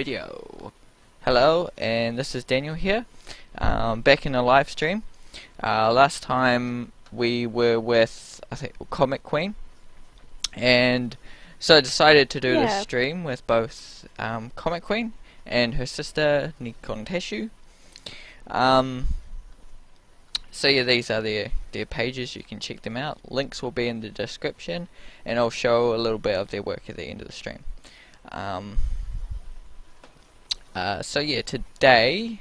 video. Hello, and this is Daniel here, back in a live stream. Last time we were with, I think, Comixqueen, and so I decided to do this stream with both Comixqueen and her sister Nekonotaishou. So yeah, these are their pages. You can check them out. Links will be in the description, and I'll show a little bit of their work at the end of the stream. So yeah, today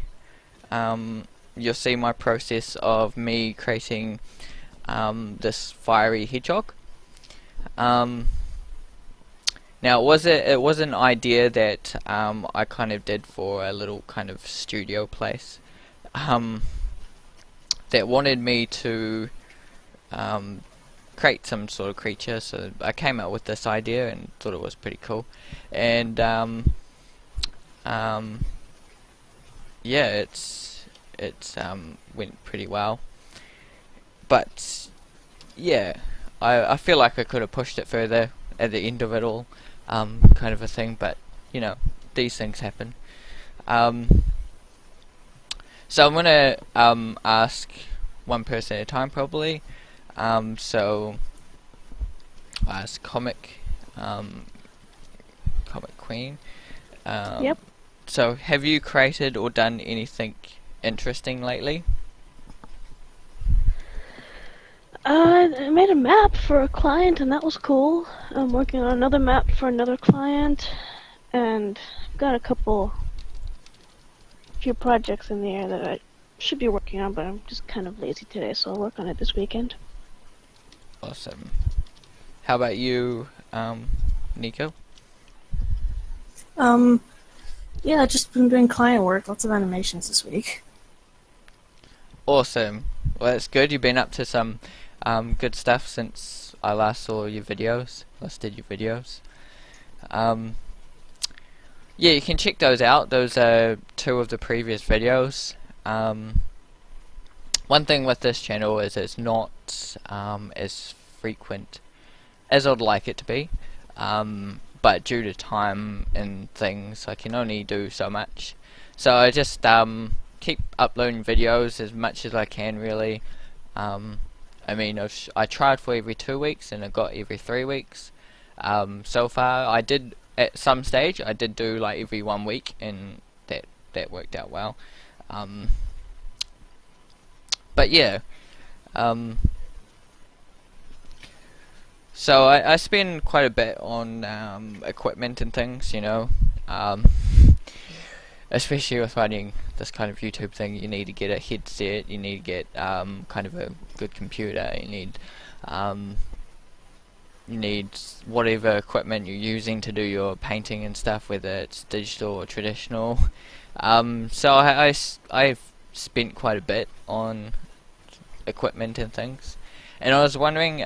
you'll see my process of me creating this fiery hedgehog. Now it was an idea that I kind of did for a little kind of studio place that wanted me to create some sort of creature, so I came up with this idea and thought it was pretty cool, and yeah, it's went pretty well, but yeah, I feel like I could have pushed it further at the end of it all, kind of a thing, but you know, these things happen. So I'm gonna ask one person at a time probably. So I'll ask Comixqueen. Yep. So have you created or done anything interesting lately? I made a map for a client, and that was cool. I'm working on another map for another client, and I've got a few projects in the air that I should be working on, but I'm just kind of lazy today, so I'll work on it this weekend. Awesome. How about you, Nico? Yeah, I've just been doing client work, lots of animations this week. Awesome. Well, that's good. You've been up to some good stuff since I last saw your videos. Last did your videos. Yeah, you can check those out. Those are two of the previous videos. One thing with this channel is it's not as frequent as I'd like it to be. But due to time and things, I can only do so much. So I just keep uploading videos as much as I can, really. I mean, I tried for every 2 weeks, and I got every 3 weeks. So far, I did at some stage. I did do like every 1 week, and that worked out well. But yeah. So I spend quite a bit on equipment and things, you know, especially with running this kind of YouTube thing. You need to get a headset, you need to get kind of a good computer, you need whatever equipment you're using to do your painting and stuff, whether it's digital or traditional. So I've spent quite a bit on equipment and things, and I was wondering,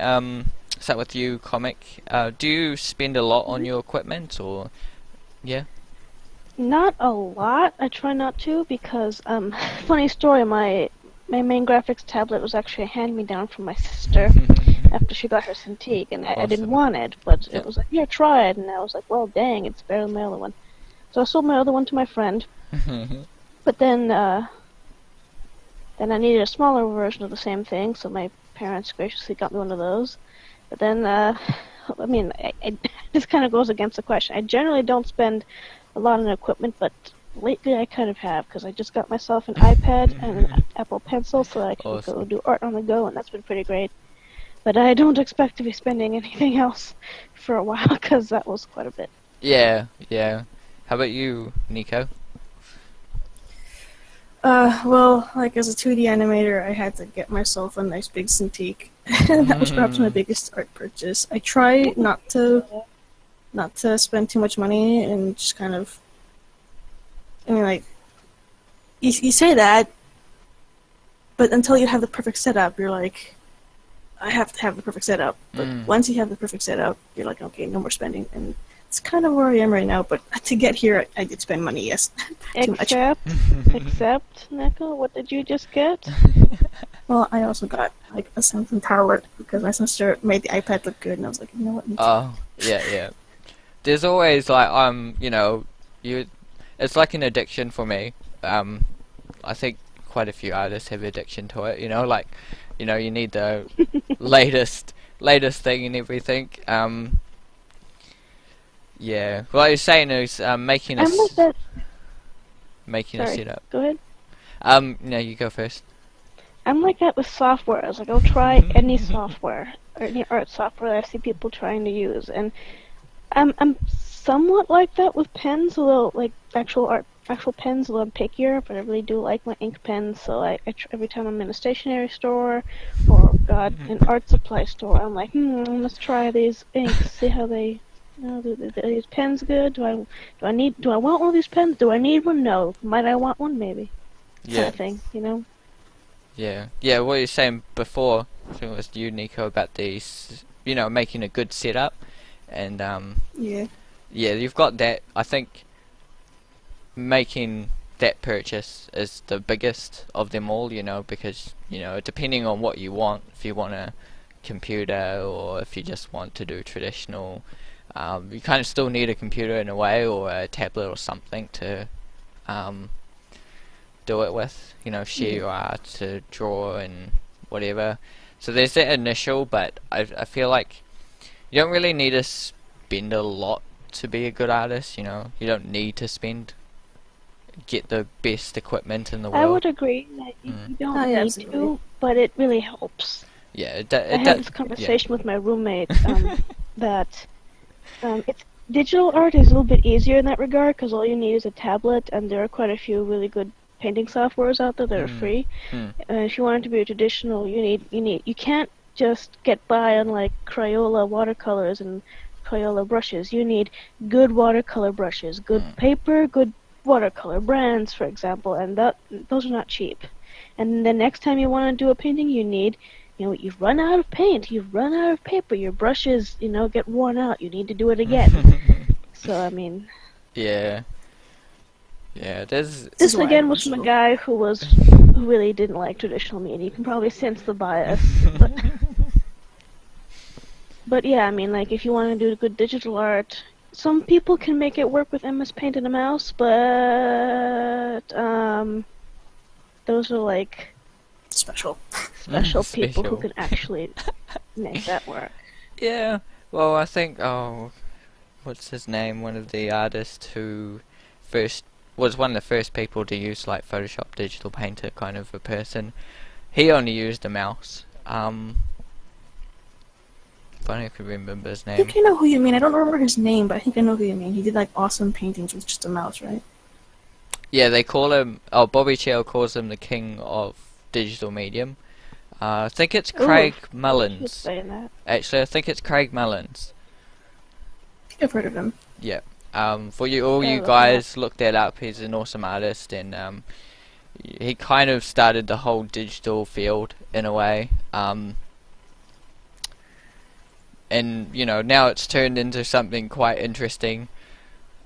start with you, Comic. Do you spend a lot on your equipment, or yeah? Not a lot. I try not to, because funny story. My main graphics tablet was actually a hand-me-down from my sister after she got her Cintiq, and I didn't want it, but it was like, here, try it, and I was like, well, dang, it's better than my other one. So I sold my other one to my friend, but then I needed a smaller version of the same thing, so my parents graciously got me one of those. But then, I mean, this kind of goes against the question. I generally don't spend a lot on equipment, but lately I kind of have, because I just got myself an iPad and an Apple Pencil, so I can go do art on the go, and that's been pretty great. But I don't expect to be spending anything else for a while, because that was quite a bit. Yeah, yeah. How about you, Nico? Well, like as a 2D animator, I had to get myself a nice big Cintiq. That was perhaps my biggest art purchase. I try not to spend too much money and just kind of, I mean, like, you say that, but until you have the perfect setup, you're like, I have to have the perfect setup. But once you have the perfect setup, you're like, okay, no more spending. And it's kind of where I am right now, but to get here, I did spend money, yes. Except, Neko, what did you just get? Well, I also got like a Samsung tablet because my sister made the iPad look good, and I was like, you know what? Oh, yeah, yeah. There's always like you know, it's like an addiction for me. I think quite a few artists have addiction to it. You know, like, you know, you need the latest thing and everything. Yeah. What I was saying is making I'm like that. making a Sorry, setup. go ahead. No, you go first. I'm like that with software. I was like, I'll try any software or any art software that I see people trying to use, and I'm somewhat like that with pens, although like actual pens, although I'm pickier, but I really do like my ink pens. So every time I'm in a stationery store or God, an art supply store, I'm like, let's try these inks, see how they. Are these pens good? Do I want one of these pens? Do I need one? No. Might I want one? Maybe. Kind Yeah. of thing, you know. Yeah. What you were saying before, I think it was you, Nico, about these, you know, making a good setup, and Yeah. yeah, you've got that. I think making that purchase is the biggest of them all, you know, because, you know, depending on what you want, if you want a computer or if you just want to do traditional, you kind of still need a computer in a way, or a tablet or something to do it with, you know, share your art, to draw and whatever. So there's that initial, but I feel like you don't really need to spend a lot to be a good artist, you know. You don't need to get the best equipment in the world. I would agree that you don't need absolutely. to, but it really helps. Yeah, I had this conversation with my roommate that digital art is a little bit easier in that regard because all you need is a tablet, and there are quite a few really good painting softwares out there that are free. If you want it to be traditional, you can't just get by on like Crayola watercolors and Crayola brushes. You need good watercolor brushes, good paper, good watercolor brands, for example, and those are not cheap. And the next time you want to do a painting, you've run out of paint, you've run out of paper, your brushes, get worn out, you need to do it again. So, I mean... Yeah, there's... This again was from a guy who really didn't like traditional media. You can probably sense the bias. But yeah, I mean, like, if you want to do good digital art, some people can make it work with MS Paint and a mouse, but those are like... Special people who can actually make that work. Yeah, well, I think, what's his name? One of the artists who was one of the first people to use like Photoshop Digital Painter kind of a person. He only used a mouse. If only I could remember his name. I think I know who you mean. I don't remember his name, but I think I know who you mean. He did like awesome paintings with just a mouse, right? Yeah, they call him. Bobby Chiao calls him the king of digital medium. I think it's Craig Mullins. Actually, I think it's Craig Mullins. I think I've heard of him. Yeah. For you guys, look that up. He's an awesome artist, and he kind of started the whole digital field in a way. And now it's turned into something quite interesting.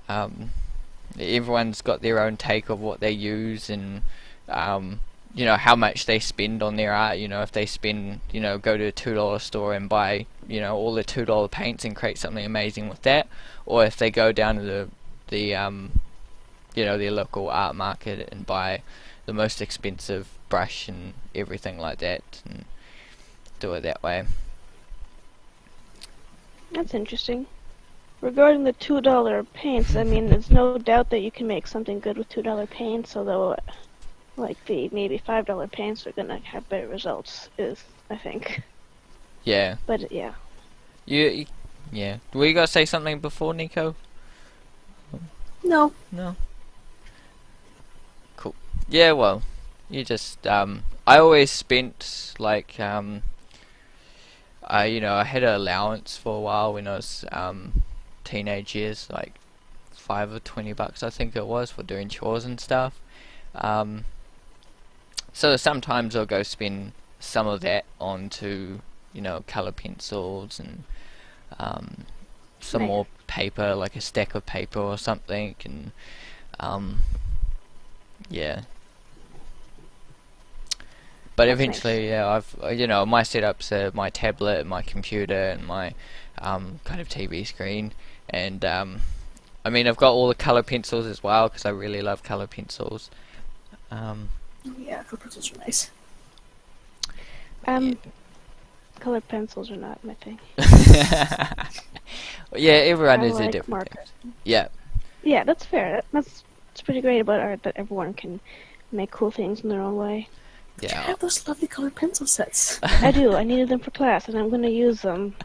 Everyone's got their own take of what they use, and how much they spend on their art. If they spend, go to a $2 store and buy, all the $2 paints and create something amazing with that, or if they go down to their local art market and buy the most expensive brush and everything like that, and do it that way. That's interesting. Regarding the $2 paints, I mean, there's no doubt that you can make something good with $2 paints, although like the maybe $5 paints are gonna have better results, I think. Yeah. But yeah. Yeah. Were you gonna say something before, Nico? No. Cool. Yeah. Well, you just I always spent like I had an allowance for a while when I was teenage years, like $5 or $20 I think it was, for doing chores and stuff. So sometimes I'll go spend some of that onto color pencils and some more paper, like a stack of paper or something, and yeah. But That's eventually, nice. I've my setups are my tablet, my computer, and my kind of TV screen, and I mean, I've got all the color pencils as well because I really love color pencils. Yeah, color pencils are nice. Colored pencils are not my thing. Yeah, everyone I is a like different markers. thing. Yeah. Yeah, that's fair. That's pretty great about art that everyone can make cool things in their own way. I Yeah. have those lovely colored pencil sets. I do. I needed them for class, and I'm going to use them.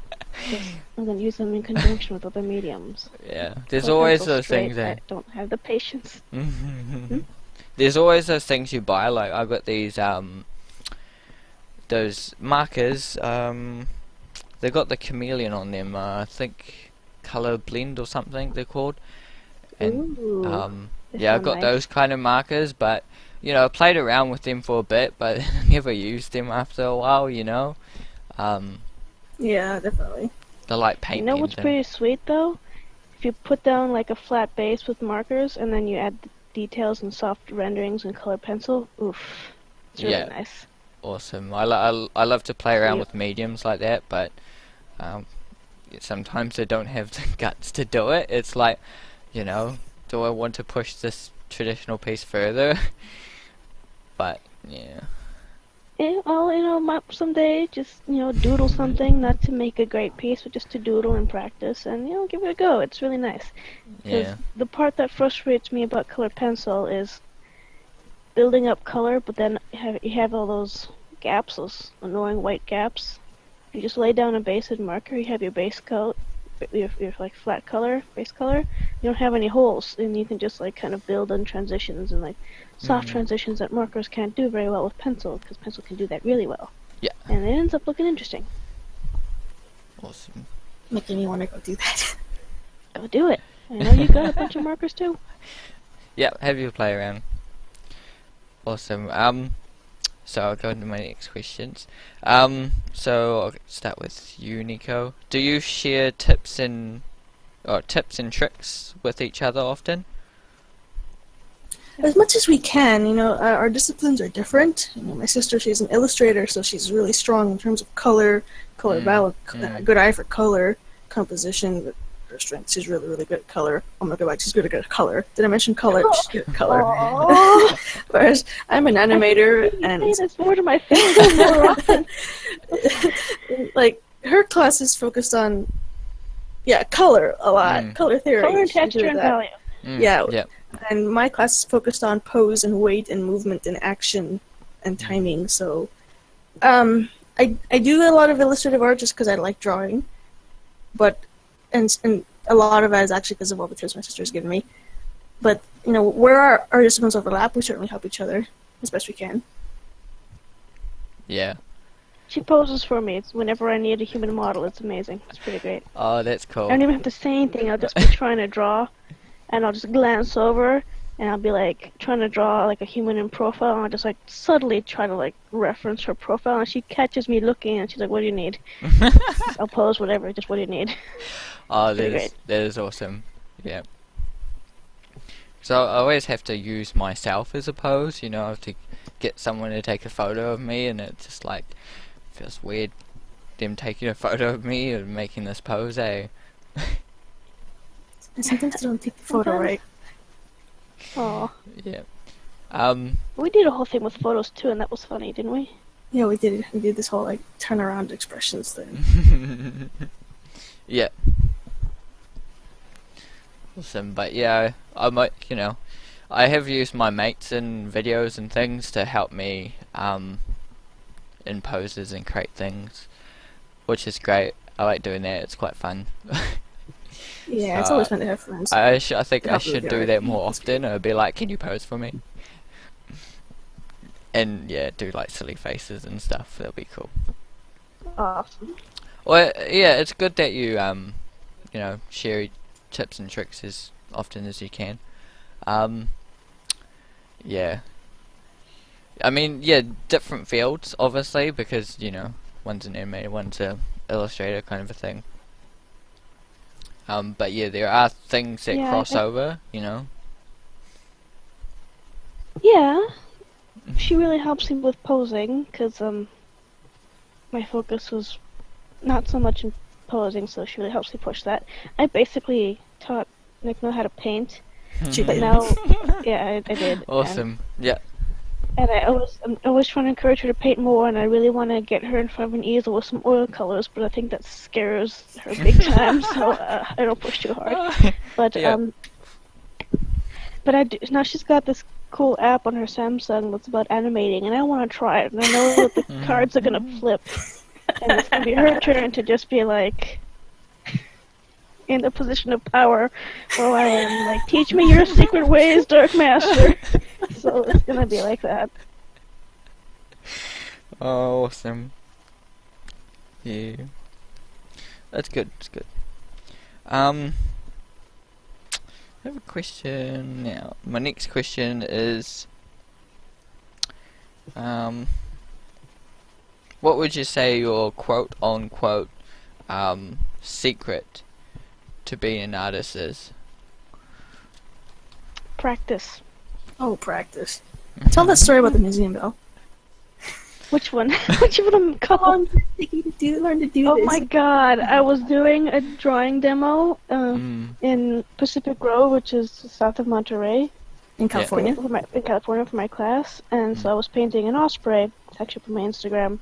I'm going to use them in conjunction with other mediums. Yeah. There's Colored always pencils those straight, things that I don't have the patience. there's always those things you buy. Like I've got these those markers. They got the chameleon on them. I think color blend or something they're called. And Ooh, they yeah, I sound got nice. those kind of markers, but you know, I played around with them for a bit, but never used them after a while. You know, Yeah, definitely. they're like You paint know what's pens. pretty sweet though? If you put down like a flat base with markers, and then you add the details and soft renderings and colored pencil. Oof, it's really Yeah. nice. Awesome. I love to play around Yep. with mediums like that, but sometimes I don't have the guts to do it. It's like, you know, do I want to push this traditional piece further? But yeah. Yeah, well, someday just, doodle something, not to make a great piece, but just to doodle and practice and, give it a go. It's really nice. 'Cause Yeah. the part that frustrates me about colored pencil is building up color, but then you have all those gaps, those annoying white gaps. You just lay down a base and marker, you have your base coat, your like flat color, base color. You don't have any holes, and you can just like kind of build in transitions and like soft transitions that markers can't do very well with pencil, because pencil can do that really well. Yeah. And it ends up looking interesting. Awesome. Making me want to go do that. Go do it. I know you got a bunch of markers too. Yeah, have you play around. Awesome. So I'll go into my next questions. So I'll start with you, Nico. Do you share tips and tricks with each other often? As much as we can, our disciplines are different. My sister, she's an illustrator, so she's really strong in terms of color balance, good eye for color, composition. Her strength, she's really, really good at color. Oh my god, she's really good at color. Did I mention color? She's good at color. Whereas I'm an animator, and Say this more to my face more often. like her class is focused on, color a lot, color theory, Color, she did texture, and that. value. Yeah. Yeah. And my class is focused on pose and weight and movement and action and timing. So, I do a lot of illustrative art just because I like drawing, but and a lot of that is actually because of all the tips my sister's given me. But where our disciplines overlap, we certainly help each other as best we can. Yeah. She poses for me. It's whenever I need a human model. It's amazing. It's pretty great. Oh, that's cool. I don't even have to say anything. I'll just be trying to draw, and I'll just glance over, and I'll be like trying to draw like a human in profile, and I'll just like subtly try to like reference her profile, and she catches me looking, and she's like, "What do you need?" I'll pose whatever. Just what do you need? Oh, Pretty that is awesome. Yeah. So I always have to use myself as a pose, I have to get someone to take a photo of me, and it just like feels weird them taking a photo of me and making this pose, eh? And sometimes they don't take the photo right. Oh, Yeah. we did a whole thing with photos too, and that was funny, didn't we? Yeah, we did this whole like turnaround expressions thing. Yeah. Awesome, but yeah, I might, I have used my mates in videos and things to help me in poses and create things, which is great. I like doing that. It's quite fun. Yeah, it's always fun to have friends. I think I help you should with do your that art. more often. I'd be like, "Can you pose for me?" And yeah, do like silly faces and stuff. That'll be cool. Awesome. Well, yeah, it's good that you share tips and tricks as often as you can. Yeah. I mean, yeah, different fields, obviously, because, one's an animator, one's a illustrator kind of a thing. But yeah, there are things that Yeah, cross over, Yeah, she really helps me with posing, because my focus was not so much in posing, so she really helps me push that. I basically taught know how to paint. She But did. now, yeah, I did. Awesome. Yeah. And I'm always trying to encourage her to paint more, and I really want to get her in front of an easel with some oil colors, but I think that scares her big time, so I don't push too hard. But Yeah. but I do, now she's got this cool app on her Samsung that's about animating, and I want to try it, and I know that the cards are gonna flip, and it's gonna be her turn to just be like in the position of power, where I am like, teach me your secret ways, Dark Master. So it's gonna be like that. Oh, awesome. Yeah. That's good. That's good. I have a question now. My next question is, what would you say your quote unquote secret to being an artist is? Practice. Oh, practice. Tell that story about the museum bell. Which one? Which one of them called? Learn to do Oh this. my god, I was doing a drawing demo in Pacific Grove, which is south of Monterey, In California. in California for my class, and so I was painting an osprey. It's actually from my Instagram.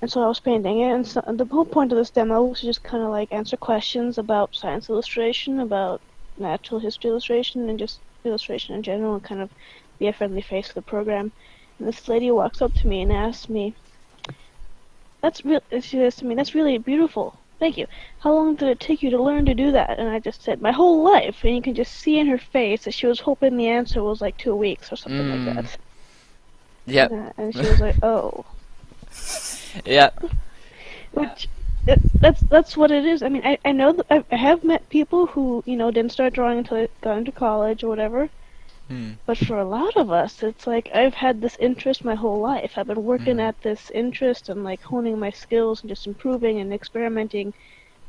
And so I was painting it, and so the whole point of this demo was to just kind of like answer questions about science illustration, about natural history illustration, and just illustration in general, and kind of be a friendly face to the program. And this lady walks up to me and asks me, she says to me, "That's really beautiful. Thank you. How long did it take you to learn to do that?" And I just said, "My whole life." And you can just see in her face that she was hoping the answer was like 2 weeks or something like that. Yep. And she was like, "Oh." Yeah. Which that's what it is. I mean, I know that I have met people who didn't start drawing until they got into college or whatever. But for a lot of us, it's like I've had this interest my whole life. I've been working at this interest and like honing my skills and just improving and experimenting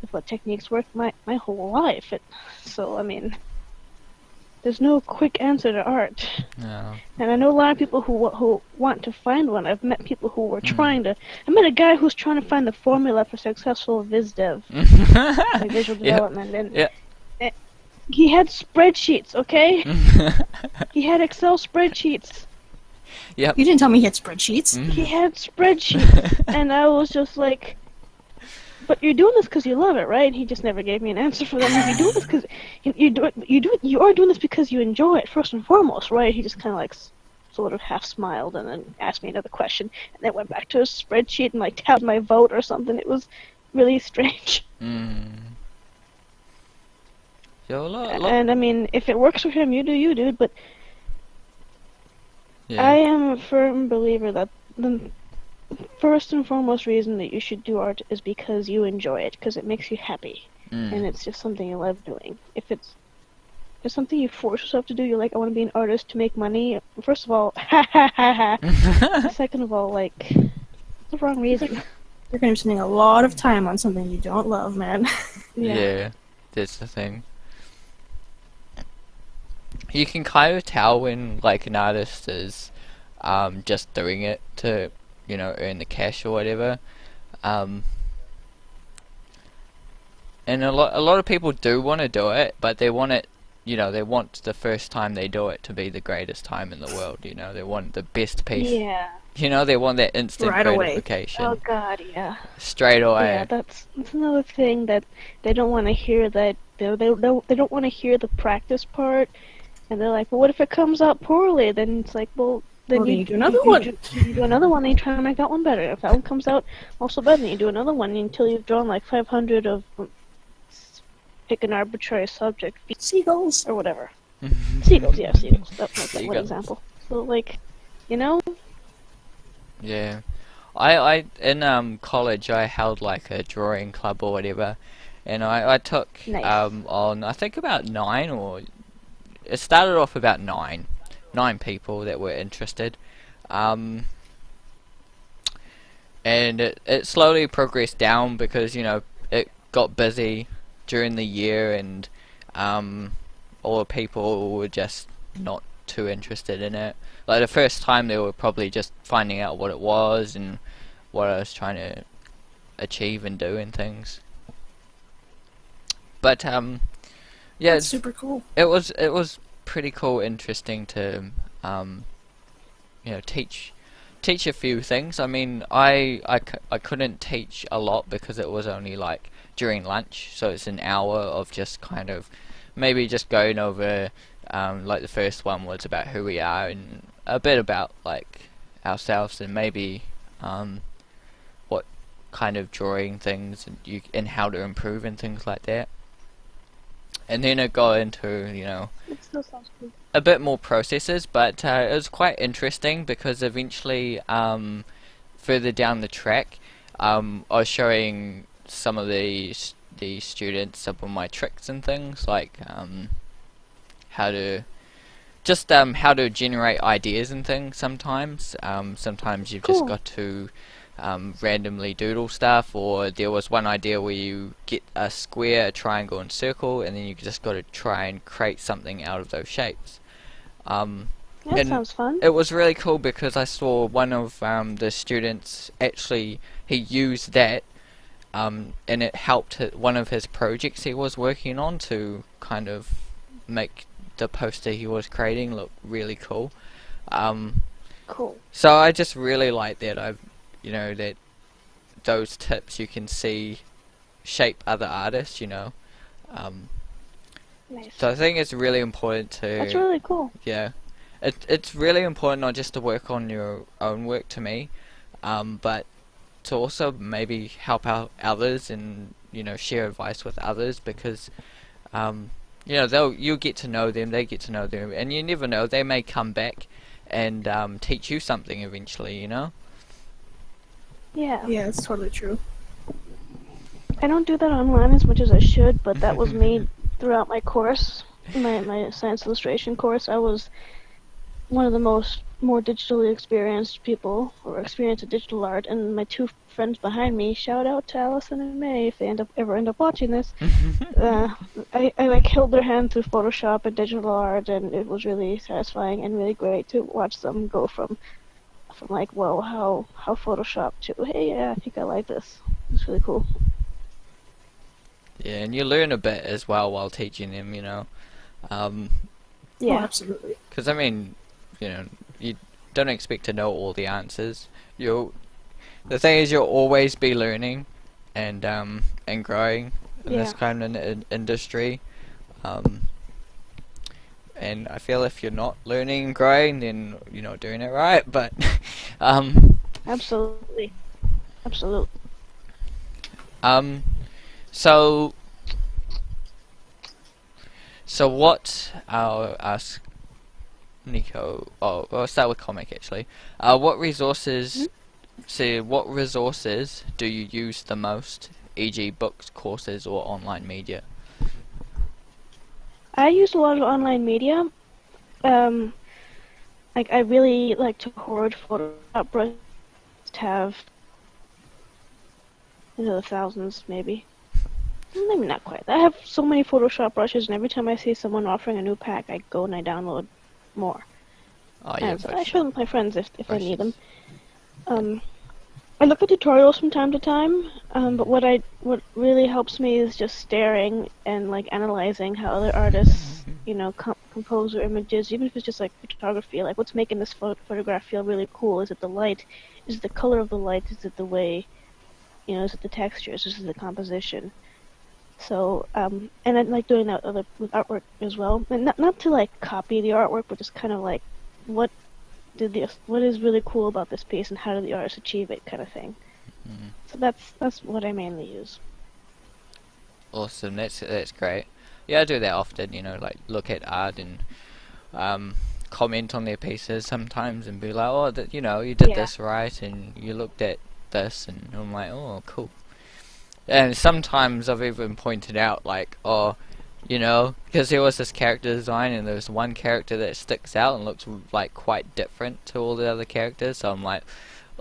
with what techniques work my whole life. So I mean, there's no quick answer to art. No. And I know a lot of people who want to find one. I've met people who were trying to. I met a guy who's trying to find the formula for successful viz dev, like visual development, and he had spreadsheets. Okay, he had Excel spreadsheets. Yep. You didn't tell me he had spreadsheets. He had spreadsheets, and I was just like, "But you're doing this because you love it, right?" And he just never gave me an answer for them. You're doing this because you are doing this because you enjoy it first and foremost, right? He just kind of like sort of half smiled and then asked me another question, and then went back to his spreadsheet and like tabbed my vote or something. It was really strange. And I mean, if it works for him, you do you, dude. But I am a firm believer that the first and foremost reason that you should do art is because you enjoy it, because it makes you happy, and it's just something you love doing. If it's something you force yourself to do, you're like, I want to be an artist to make money. First of all, ha ha ha ha. Second of all, like, it's the wrong reason. You're going to be spending a lot of time on something you don't love, man. Yeah, that's the thing. You can kind of tell when like an artist is just doing it to earn the cash or whatever, and a lot of people do want to do it, but they want it, they want the first time they do it to be the greatest time in the world. They want the best piece. They want that instant right gratification. Oh God, yeah. Straight away. Yeah, that's another thing that they don't want to hear. That they don't want to hear the practice part. And they're like, well, what if it comes out poorly? Then it's like, well, then you do another one. You do another one, and you try to make that one better. If that one comes out also better, then you do another one until you've drawn like 500 of, pick an arbitrary subject. Seagulls. Or whatever. Seagulls, yeah, seagulls. That's like one example. So, like, Yeah. I in college, I held like a drawing club or whatever. And I took, on, I think about 9 or... It started off about 9 people that were interested, and it slowly progressed down because it got busy during the year, and all the people were just not too interested in it. Like the first time, they were probably just finding out what it was and what I was trying to achieve and do and things. But Yeah, That's super cool. it was pretty cool, interesting to teach a few things. I mean, I couldn't teach a lot because it was only like during lunch, so it's an hour of just kind of maybe just going over like the first one was about who we are and a bit about like ourselves and maybe what kind of drawing things and how to improve and things like that. And then it got into, It still sounds cool. a bit more processes, but it was quite interesting because eventually, further down the track, I was showing some of the students some of my tricks and things, like how to how to generate ideas and things. Sometimes you've just Cool. got to randomly doodle stuff, or there was one idea where you get a square, a triangle, and circle, and then you just got to try and create something out of those shapes. That And sounds fun. it was really cool because I saw one of the students actually he used that, and it helped one of his projects he was working on to kind of make the poster he was creating look really cool. Cool. So I just really like that that those tips you can see shape other artists. Nice. So I think it's really important to That's really cool. yeah, it's really important not just to work on your own work to me, but to also maybe help out others and share advice with others because you'll get to know them, they get to know them, and you never know, they may come back and teach you something eventually. Yeah. Yeah, it's totally true. I don't do that online as much as I should, but that was me throughout my course, my science illustration course. I was one of the more digitally experienced people, or experienced in digital art, and my two friends behind me, shout out to Allison and May if they ever end up watching this. I like held their hand through Photoshop and digital art, and it was really satisfying and really great to watch them go from like, whoa, how Photoshop to, hey, yeah, I think I like this. It's really cool. Yeah, and you learn a bit as well while teaching them. Yeah. Oh, absolutely. Because I mean, you don't expect to know all the answers. The thing is, you'll always be learning and growing in this Yeah. kind of industry. And I feel if you're not learning and growing, then you're not doing it right. But Absolutely. Absolutely. so what? I'll ask Nico. Oh, I'll start with comic actually. What resources? What resources do you use the most, e.g., books, courses, or online media? I use a lot of online media. Like I really like to hoard Photoshop brushes to have the thousands, maybe not quite. I have so many Photoshop brushes, and every time I see someone offering a new pack, I go and I download more. Oh yeah, And so I show them to my friends if I need them. I look at tutorials from time to time, but what really helps me is just staring and like analyzing how other artists, compose their images, even if it's just like photography. Like, what's making this photograph feel really cool? Is it the light? Is it the color of the light? Is it the way? Is it the textures? Is it the composition? So, and I like doing that with artwork as well, and not to like copy the artwork, but just kind of like what is really cool about this piece, and how did the artist achieve it, kind of thing. So that's what I mainly use. Awesome, that's great. Yeah, I do that often. Like look at art and comment on their pieces sometimes, and be like, oh, you did this right, and you looked at this, and I'm like, oh, cool. And sometimes I've even pointed out, like, oh, because there was this character design, and there's one character that sticks out and looks like quite different to all the other characters. So I'm like,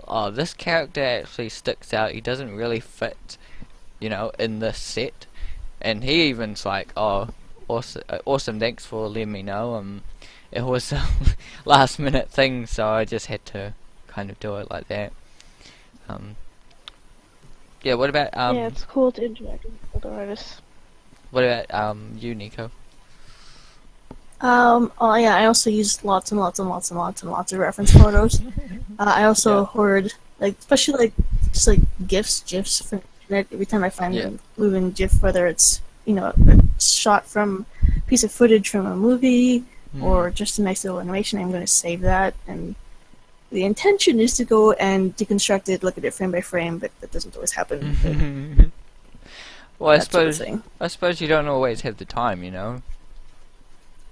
oh, this character actually sticks out. He doesn't really fit, in this set. And he even's like, oh, awesome, thanks for letting me know. It was a last minute thing, so I just had to kind of do it like that. Yeah, what about yeah, it's cool to interact with other artists. what about you, Nico? Oh yeah, I also use lots and lots and lots and lots and lots of reference photos. I also hoard, like, especially like just like gifs from the internet. Every time I find Yeah. a moving gif, whether it's a shot from a piece of footage from a movie or just a nice little animation, I'm going to save that. And the intention is to go and deconstruct it, look at it frame by frame, but that doesn't always happen. But Well, that sort of thing. I suppose you don't always have the time,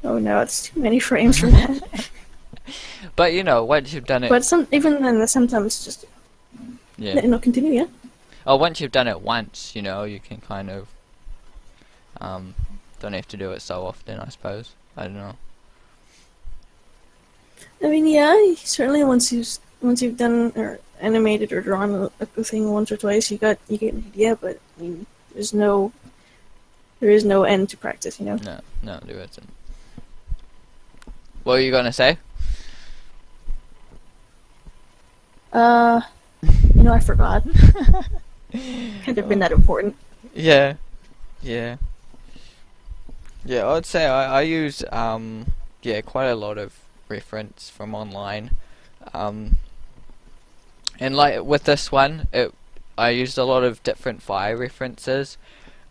Oh no, it's too many frames for that. But once you've done it, But even then, sometimes it's just yeah. continue. Yeah. Oh, once you've done it once, you can kind of don't have to do it so often, I suppose. I don't know. I mean, yeah, certainly once you've done or animated or drawn a thing once or twice, you get an idea. But I mean, there is no end to practice. No, there isn't. What were you gonna say? I forgot. Can't have been that important. Yeah. I'd say I use quite a lot of reference from online, and like with this one, I used a lot of different fire references,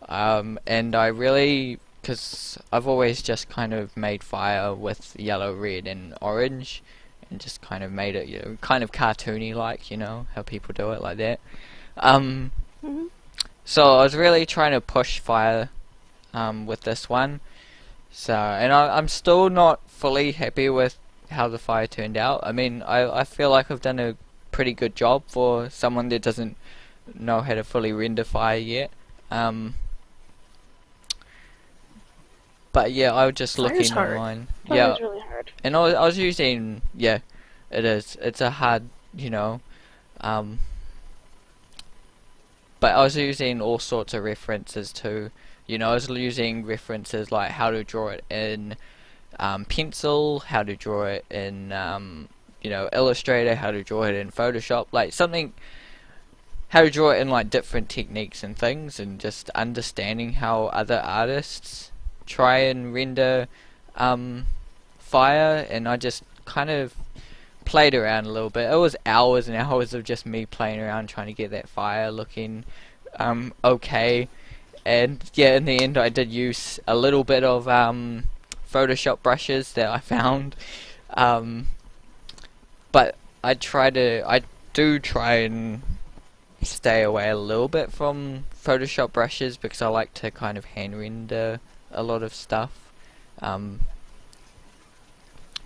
and I really, because I've always just kind of made fire with yellow, red, and orange, and just kind of made it kind of cartoony like, how people do it like that. So I was really trying to push fire with this one. So, and I'm still not fully happy with how the fire turned out. I mean, I feel like I've done a pretty good job for someone that doesn't know how to fully render fire yet. But yeah, I was just looking online. Fire is really hard. And I was using, it is. It's a hard, but I was using all sorts of references too. I was using references like how to draw it in pencil, how to draw it in Illustrator, how to draw it in Photoshop, like something, how to draw it in like different techniques and things, and just understanding how other artists try and render fire. And I just kind of played around a little bit. It was hours and hours of just me playing around trying to get that fire looking okay. And yeah, in the end I did use a little bit of Photoshop brushes that I found, but I do try and stay away a little bit from Photoshop brushes because I like to kind of hand render a lot of stuff,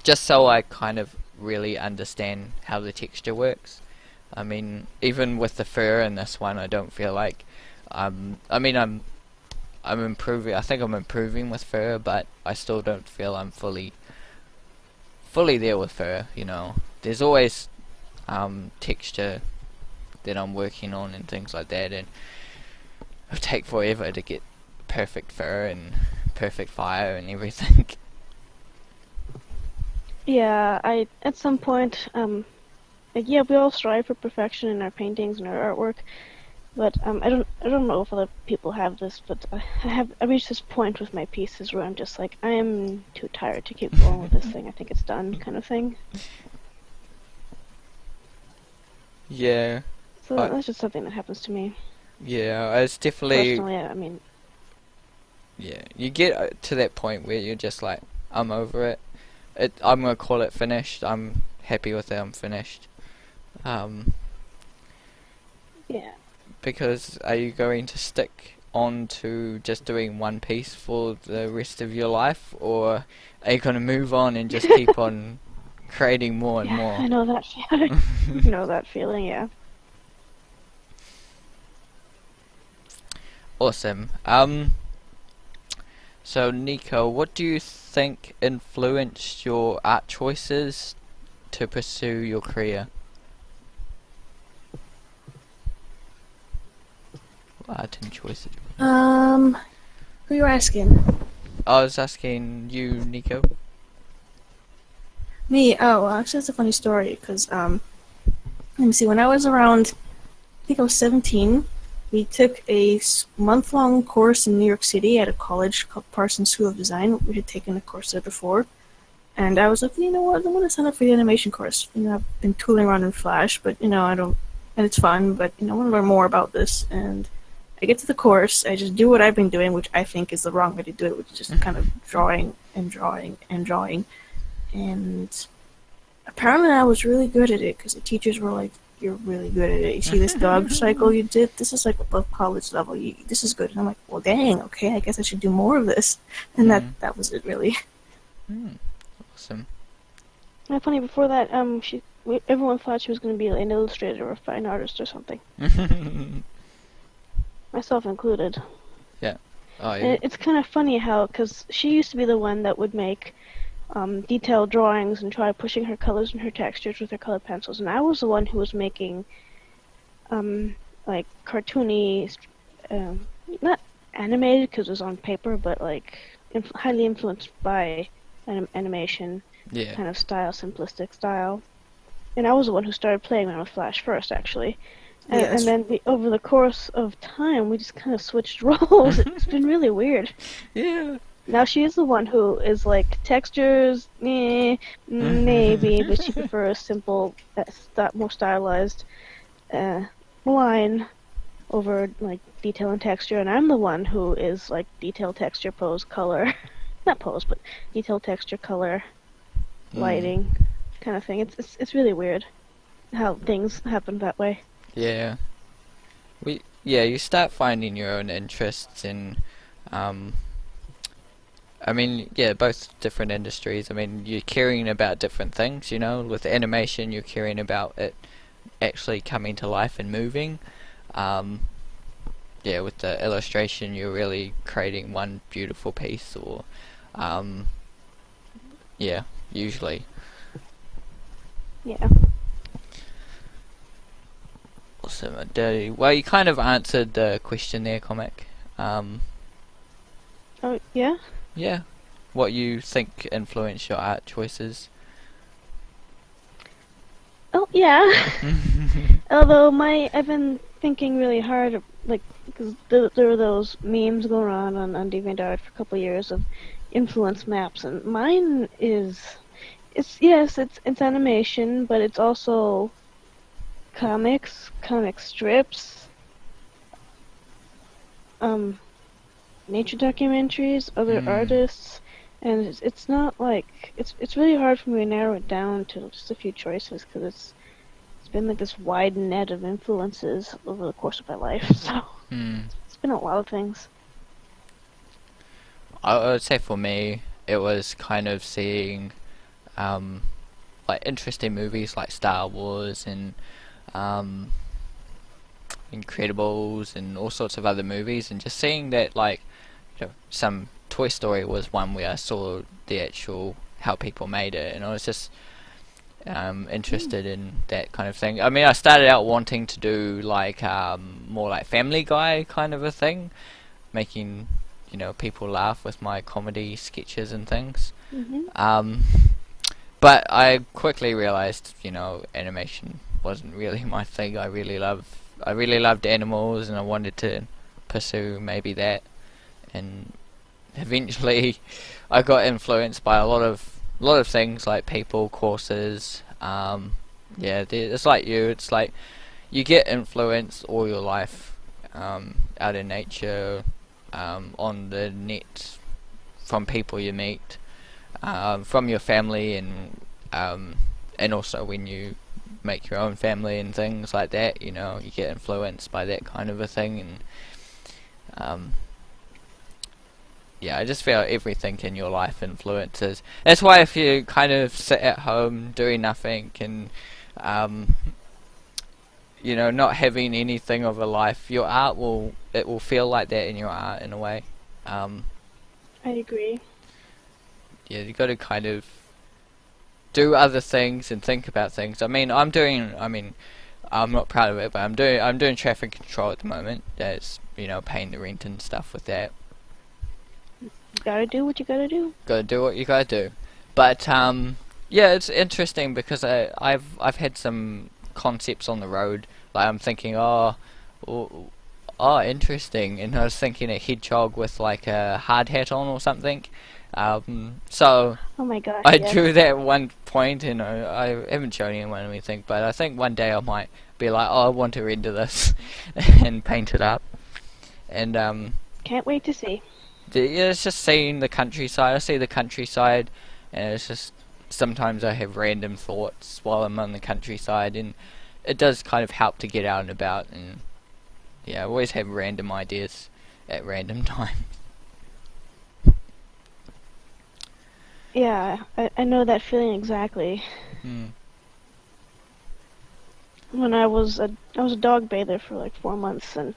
just so I kind of really understand how the texture works. I mean, even with the fur in this one, I don't feel like I'm improving. I think I'm improving with fur, but I still don't feel I'm fully there with fur. There's always texture that I'm working on and things like that, and it'll take forever to get perfect fur and perfect fire and everything. Yeah, at some point, we all strive for perfection in our paintings and our artwork, but I don't know if other people have this, but I reached this point with my pieces where I'm just like, I am too tired to keep going with this thing. I think it's done, kind of thing. Yeah. So that's just something that happens to me. Yeah, it's definitely. Personally, I mean. Yeah, you get to that point where you're just like, I'm over it. I'm gonna call it finished. I'm happy with it. I'm finished. Yeah. Because are you going to stick on to just doing one piece for the rest of your life, or are you going to move on and just keep on creating more and more? I know that feeling. I know that feeling, yeah. Awesome. So Nico, what do you think influenced your art choices to pursue your career? Art and choices. Who are you asking? I was asking you, Nico. Me? Oh, well, actually, that's a funny story, because, let me see, when I was around, I think I was 17, we took a month-long course in New York City at a college called Parsons School of Design. We had taken a course there before. And I was like, you know what, I'm going to sign up for the animation course. I've been tooling around in Flash, but, I don't, and it's fun, but, I want to learn more about this. And I get to the course, I just do what I've been doing, which I think is the wrong way to do it, which is just kind of drawing and drawing and drawing. And apparently I was really good at it, because the teachers were like, you're really good at it. You see this dog cycle you did? This is like above college level. This is good. And I'm like, well, dang, okay, I guess I should do more of this. And that was it, really. Awesome. And funny, before that, everyone thought she was going to be an illustrator or a fine artist or something. Myself included. Yeah. Oh, yeah. And it's kind of funny how, because she used to be the one that would make detailed drawings and try pushing her colors and her textures with her colored pencils, and I was the one who was making like cartoony, not animated because it was on paper, but like highly influenced by animation kind of style, simplistic style. And I was the one who started playing around with Flash first, actually. And then over the course of time, we just kind of switched roles. It's been really weird. Yeah. Now she is the one who is like textures, maybe, but she prefers simple, more stylized line over like detail and texture, and I'm the one who is like detail, texture, pose, color, not pose, but detail, texture, color, lighting, kind of thing. It's really weird how things happen that way. Yeah. You start finding your own interests in, both different industries. I mean, you're caring about different things, with animation you're caring about it actually coming to life and moving. With the illustration you're really creating one beautiful piece, or, usually. Yeah. Awesome. Well, you kind of answered the question there, Comic. Oh, yeah? Yeah. What you think influenced your art choices? Oh, yeah. Although I've been thinking really hard, like, because there were those memes going on DeviantArt for a couple of years of influence maps, and mine is, it's animation, but it's also comic strips, nature documentaries, other artists, and it's not like it's really hard for me to narrow it down to just a few choices, because it's been like this wide net of influences over the course of my life. So it's been a lot of things. I would say for me, it was kind of seeing like interesting movies like Star Wars and Incredibles and all sorts of other movies, and just seeing that, like, some Toy Story was one where I saw the actual how people made it, and I was just interested in that kind of thing. I mean, I started out wanting to do like more like Family Guy kind of a thing, making people laugh with my comedy sketches and things. But I quickly realized animation wasn't really my thing. I really loved animals, and I wanted to pursue maybe that, and eventually I got influenced by a lot of things, like people, courses. It's like it's like you get influenced all your life out in nature, on the net, from people you meet, from your family, and also when you make your own family and things like that, you get influenced by that kind of a thing. And I just feel everything in your life influences. That's why if you kind of sit at home doing nothing and not having anything of a life, your art will feel like that in your art in a way. I agree. Yeah, you got to kind of do other things and think about things. I'm not proud of it, but I'm doing traffic control at the moment. That's paying the rent and stuff with that. You gotta do what you gotta do. Gotta do what you gotta do. But it's interesting because I've had some concepts on the road. Like, I'm thinking, I'll Oh, interesting. And I was thinking a hedgehog with like a hard hat on or something. So Oh my gosh, I yes. drew that at one point, and I haven't shown anyone anything, but I think one day I might be like, oh, I want to render this and paint it up. And Can't wait to see. yeah, it's just seeing the countryside. I see the countryside, and it's just sometimes I have random thoughts while I'm on the countryside, and it does kind of help to get out and about. And yeah, I always have random ideas at random times. Yeah, I know that feeling exactly. Hmm. When I was a dog bather for like 4 months, and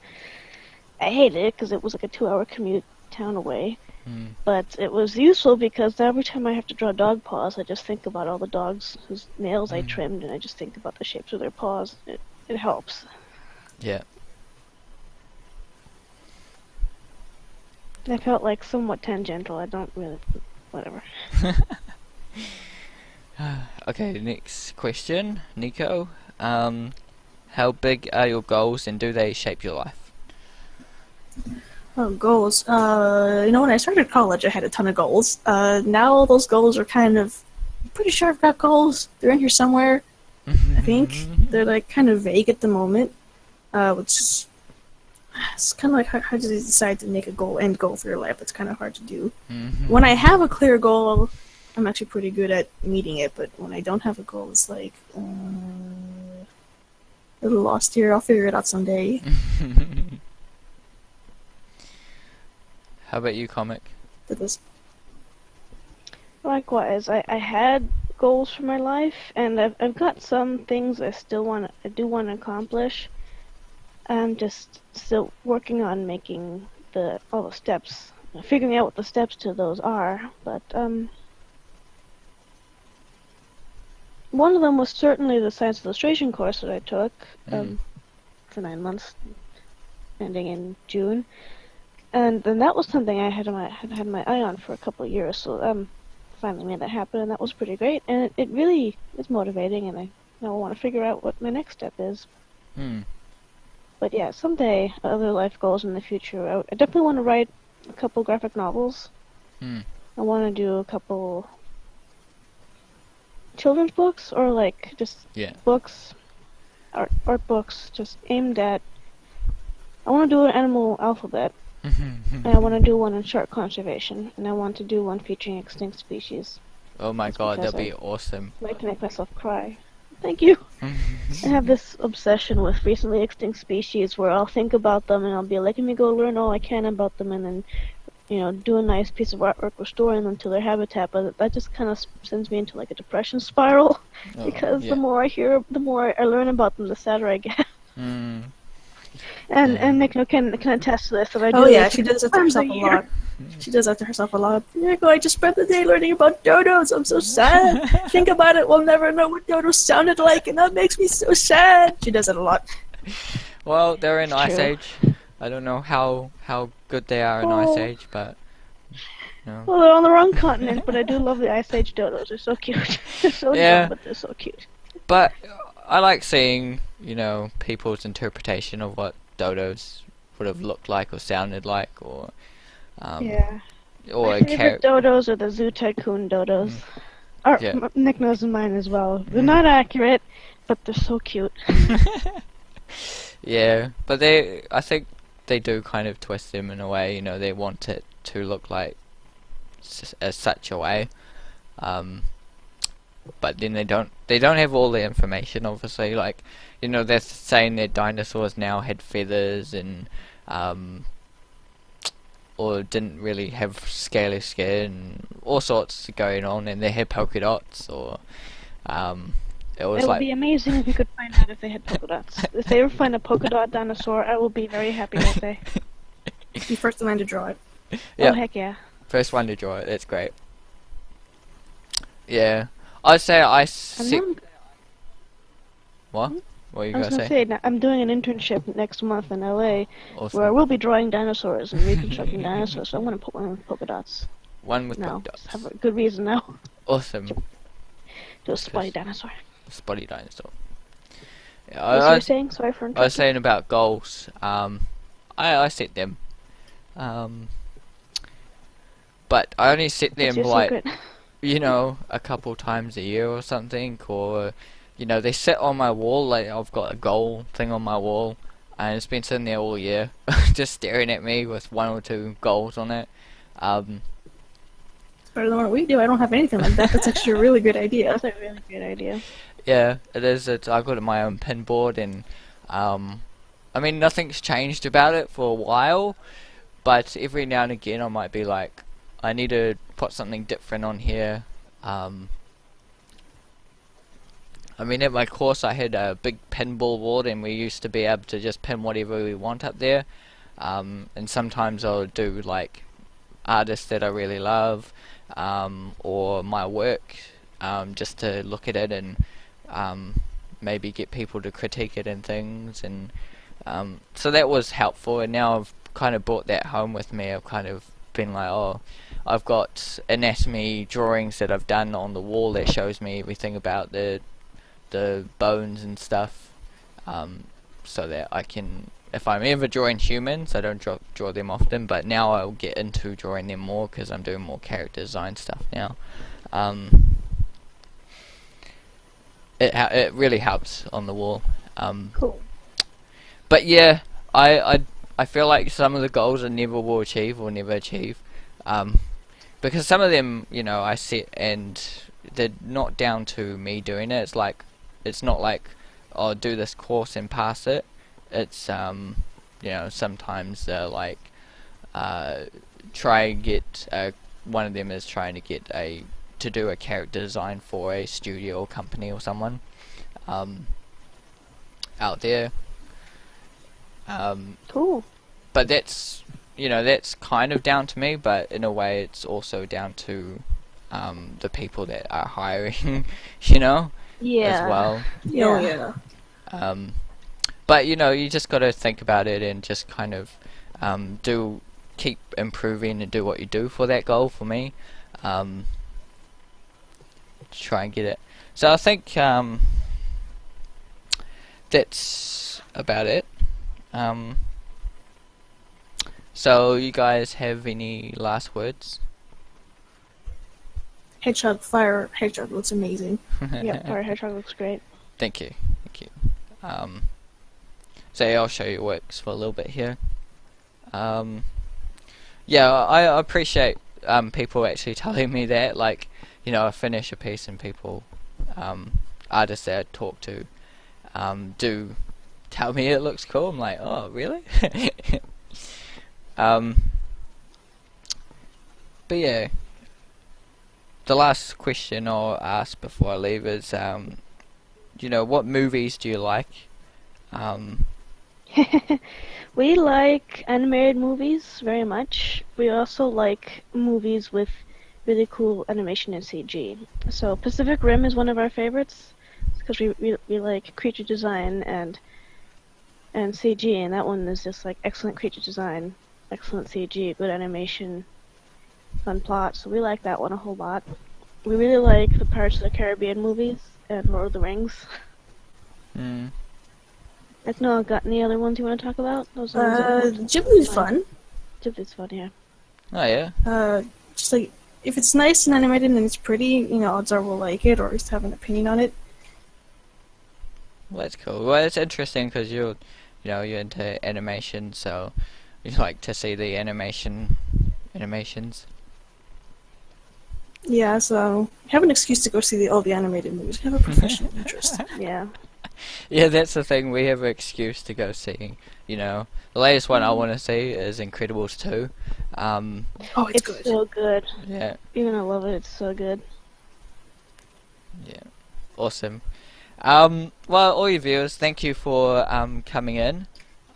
I hated it because it was like a 2-hour commute town away. Hmm. But it was useful because every time I have to draw dog paws, I just think about all the dogs whose nails I trimmed, and I just think about the shapes of their paws. It helps. Yeah. I felt like somewhat tangential. I don't really, whatever. Okay, next question, Nico. How big are your goals, and do they shape your life? Oh, goals. When I started college, I had a ton of goals. Now those goals are kind of, I'm pretty sure I've got goals. They're in here somewhere, I think. They're like kind of vague at the moment, which is, it's kind of like how do you decide to make a end goal for your life? It's kind of hard to do. When I have a clear goal, I'm actually pretty good at meeting it, but when I don't have a goal, it's like, a little lost here. I'll figure it out someday. How about you, Comic? Likewise, I had goals for my life, and I've got some things I do want to accomplish. I'm just still working on making all the steps, figuring out what the steps to those are. But one of them was certainly the science illustration course that I took for 9 months, ending in June. And then that was something I had my eye on for a couple of years, so finally made that happen, and that was pretty great. And it really is motivating, and I now want to figure out what my next step is. But yeah, someday, other life goals in the future. I definitely want to write a couple graphic novels. I want to do a couple children's books, or like just books, art books, just aimed at. I want to do an animal alphabet. And I want to do one on shark conservation, and I want to do one featuring extinct species. Oh my god, that'd be awesome. I like to make myself cry. Thank you. I have this obsession with recently extinct species where I'll think about them and I'll be like, let me go learn all I can about them, and then, do a nice piece of artwork restoring them to their habitat. But that just kind of sends me into like a depression spiral because the more the more I learn about them, the sadder I get. And Nick can attest to this. That I do she does it to herself a lot. She does that to herself a lot. Nico, I just spent the day learning about dodos. I'm so sad. Think about it. We'll never know what dodos sounded like, and that makes me so sad. She does it a lot. Well, they're in Ice Age. I don't know how good they are in Ice Age, but... Well, they're on the wrong continent, but I do love the Ice Age dodos. They're so cute. They're so dumb, but they're so cute. But I like seeing, people's interpretation of what dodos would have looked like or sounded like, or my favorite dodos are the Zoo Tycoon dodos. Nick knows mine as well. They're not accurate, but they're so cute. Yeah, but I think they do kind of twist them in a way. They want it to look like as such a way, but then they don't have all the information, obviously. Like, they're saying that dinosaurs now had feathers and or didn't really have scaly skin, all sorts going on, and they had polka dots, or it would be amazing if we could find out if they had polka dots. If they ever find a polka dot dinosaur, I will be very happy that day. Be first in line to draw it. Oh, heck yeah. First one to draw it, that's great. Yeah. I'd say What? What are you going to say? I was going to say, I'm doing an internship next month in LA, where I will be drawing dinosaurs and reconstructing dinosaurs, so I'm going to put one with polka dots. One with polka dots. Have a good reason now. Awesome. Do a spotty dinosaur. Spotty dinosaur. Yeah, what were you saying? Sorry for interrupting. I was saying about goals. I set them. But I only set What's them your like, secret? you know, a couple times a year or something, or, you know, they sit on my wall, like I've got a goal thing on my wall, and it's been sitting there all year, just staring at me with 1 or 2 goals on it. Better than what we do. I don't have anything like that. That's actually a really good idea. That's a really good idea. Yeah, it is. I've got my own pin board, and I mean, nothing's changed about it for a while, but every now and again I might be like, I need to put something different on here. I mean, at my course I had a big pinball board, and we used to be able to just pin whatever we want up there. And sometimes I'll do like artists that I really love, or my work, just to look at it and maybe get people to critique it and things. And so that was helpful. And now I've kind of brought that home with me. I've kind of been like, oh, I've got anatomy drawings that I've done on the wall that shows me everything about the bones and stuff, so that I can, if I'm ever drawing humans, I don't draw them often, but now I'll get into drawing them more because I'm doing more character design stuff now. It really helps on the wall. Cool. But yeah, I feel like some of the goals I never will achieve or never achieve, because some of them, you know, I set and they're not down to me doing it. It's not like, oh, do this course and pass it. It's you know, sometimes they're like, try and get one of them is trying to get to do a character design for a studio or company or someone out there. Cool. But that's, you know, that's kind of down to me, but in a way it's also down to the people that are hiring, you know, Yeah. as well. Yeah. But you know, you just got to think about it and just kind of keep improving and do what you do for that goal. For me, to try and get it. So I think that's about it. So you guys have any last words? Hedgehog, Fire Hedgehog looks amazing. Yep, Fire Hedgehog looks great. Thank you. So yeah, I'll show you works for a little bit here. Yeah, I appreciate people actually telling me that, like, you know, I finish a piece and people, artists that I talk to, do tell me it looks cool. I'm like, oh, really? But yeah, the last question I'll ask before I leave is, you know, what movies do you like? We like animated movies very much. We also like movies with really cool animation and CG. So Pacific Rim is one of our favorites because we like creature design and CG, and that one is just like excellent creature design, excellent CG, good animation, fun plot. So we like that one a whole lot. We really like the Pirates of the Caribbean movies and Lord of the Rings. I don't know, got any other ones you want to talk about? Those Ghibli's fun. Ghibli's fun, yeah. Oh yeah. Just like, if it's nice and animated and it's pretty, you know, odds are we'll like it or at least have an opinion on it. Well, that's cool. Well, it's interesting because you're into animation, so you like to see the animations. Yeah, so have an excuse to go see all the animated movies. Have a professional interest. Yeah. Yeah, that's the thing. We have an excuse to go see. You know, the latest one I want to see is Incredibles 2. Oh, it's good. So good. Yeah. Even I love it. It's so good. Yeah. Awesome. Well, all your viewers, thank you for coming in.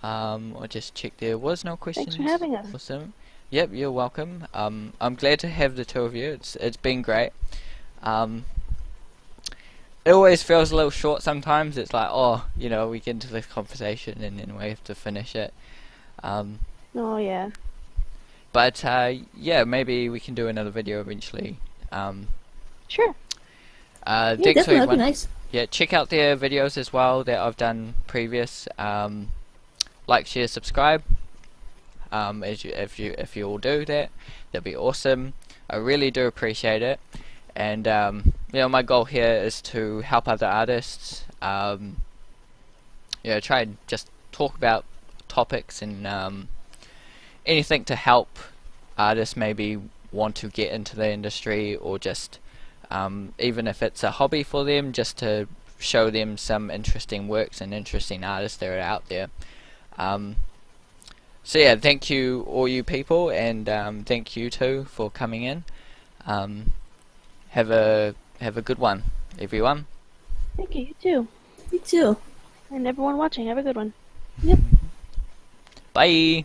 I just checked there was no questions. Thanks for having us. Awesome. Yep, you're welcome. I'm glad to have the two of you. It's been great. It always feels a little short sometimes. It's like, oh, you know, we get into this conversation and then we have to finish it. Oh, yeah. But yeah, maybe we can do another video eventually. Sure. Yeah, Thanks definitely, that'd be everyone. nice. Yeah, check out their videos as well that I've done previous. Like, share, subscribe. If you all do that, that'd be awesome. I really do appreciate it. And my goal here is to help other artists. Try and just talk about topics and anything to help artists maybe want to get into the industry, or just even if it's a hobby for them, just to show them some interesting works and interesting artists that are out there. So yeah, thank you all you people, and thank you too for coming in. Have a good one, everyone. Thank you. You too. You too. And everyone watching, have a good one. Yep. Bye.